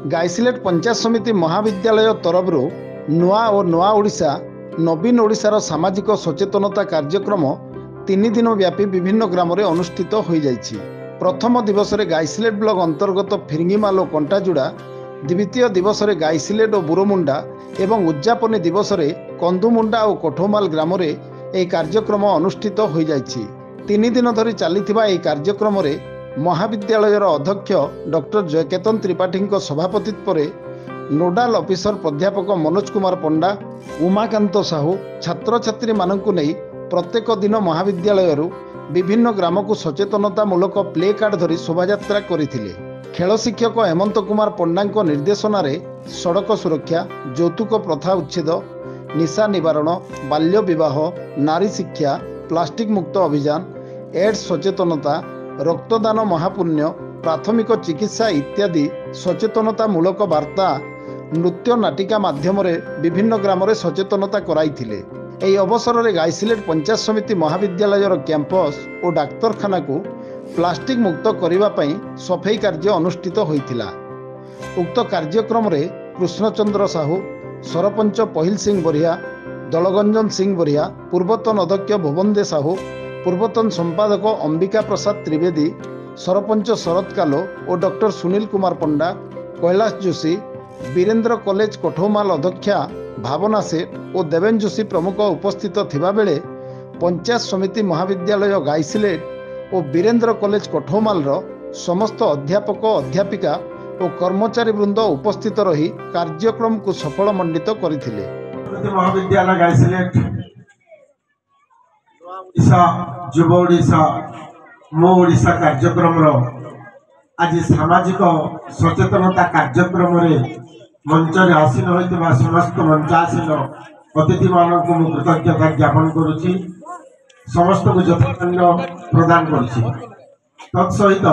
गाइसिलेट पंचायत समिति महाविद्यालय तरफ नुआ और नुआ ओडिशा नवीन ओडिशार सामाजिक सचेतनता कार्यक्रम 3 दिन व्यापी विभिन्न ग्राम में अनुष्ठित हो जाइछि। प्रथम दिवस रे गाइसिलेट ब्लॉक अंतर्गत फिरंगीमाल और कंटाजुड़ा, द्वितीय दिवस रे गाइसिलेट और बुरोमुंडा एवं उद्यापनी दिवस रे कंदुमुंडा और कोठोमाल ग्राम में यह कार्यक्रम अनुष्ठित हो जाइछि। 3 दिन धरी चलीथिबा यह कार्यक्रम रे महाविद्यालयर अध्यक्ष डॉक्टर जयकेतन त्रिपाठी सभापतित्व में नोडाल ऑफिसर प्राध्यापक मनोज कुमार पंडा, उमाकांत साहू छात्र छात्री मानकु नहीं प्रत्येक दिन महाविद्यालय विभिन्न ग्राम को सचेतनतामूलक प्ले कार्ड धरी शोभायात्रा करथिले। खेल शिक्षक हेमंत कुमार पंडा निर्देशन में सड़क सुरक्षा, यौतुक प्रथा उच्छेद, निशा निवारण, बाल्य विवाह, नारी शिक्षा, प्लास्टिक मुक्त अभियान, एड्स सचेतनता, रक्तदान महापुण्य, प्राथमिक चिकित्सा इत्यादि सचेतनतामूलक वार्ता नृत्य नाटिका माध्यम विभिन्न ग्राम में सचेतनता कराइथिले। एही अवसर में गाइसिलेट पंचायत समिति महाविद्यालयर कैंपस और डाक्तरखाना को प्लास्टिक मुक्त करने सफाई कार्य अनुष्ठित होइथिला। उक्त कार्यक्रम में कृष्णचंद्र साहू, सरपंच पहिल सिंह बरिया, दलगंजन सिंह बरिया, पूर्वतन अध्यक्ष भुवन साहू, पूर्वतन संपादक अंबिका प्रसाद त्रिवेदी, सरपंच शरद कालो और डॉक्टर सुनील कुमार पंडा, कैलाश जोशी, वीरेंद्र कॉलेज कोठोमाल अध्यक्षा भावना सेठ और देवेन जोशी प्रमुख उपस्थित थिबा बेले पंचायत समिति महाविद्यालय गाइसिलेट और वीरेंद्र कॉलेज कोठोमाल समस्त अध्यापक अध्यापिका और कर्मचारी वृंद उपस्थित रही कार्यक्रम को सफल मंडित करथिले। महाविद्यालय गाइसिलेट युव ओडिशा मो ओडिशा कार्यक्रम आज सामाजिक सचेतनता कार्यक्रम मंच आसीन होइतिबा समस्त मंचासीन अतिथि मानक कृतज्ञता ज्ञापन करुछि, समस्त को यथामान्य प्रदान करुछि। तत्सहित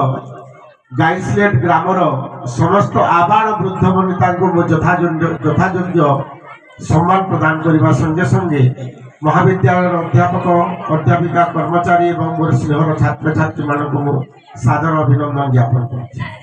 गाइसिलेट ग्रामर समस्त आबाल वृद्ध वनिता को यथायोग्य सम्मान प्रदान करने संगे संगे महाविद्यालय अध्यापक अध्यापिका कर्मचारी और मोर स्नेहर छात्र छात्री मानक सादर अभिनंदन ज्ञापन करुछि।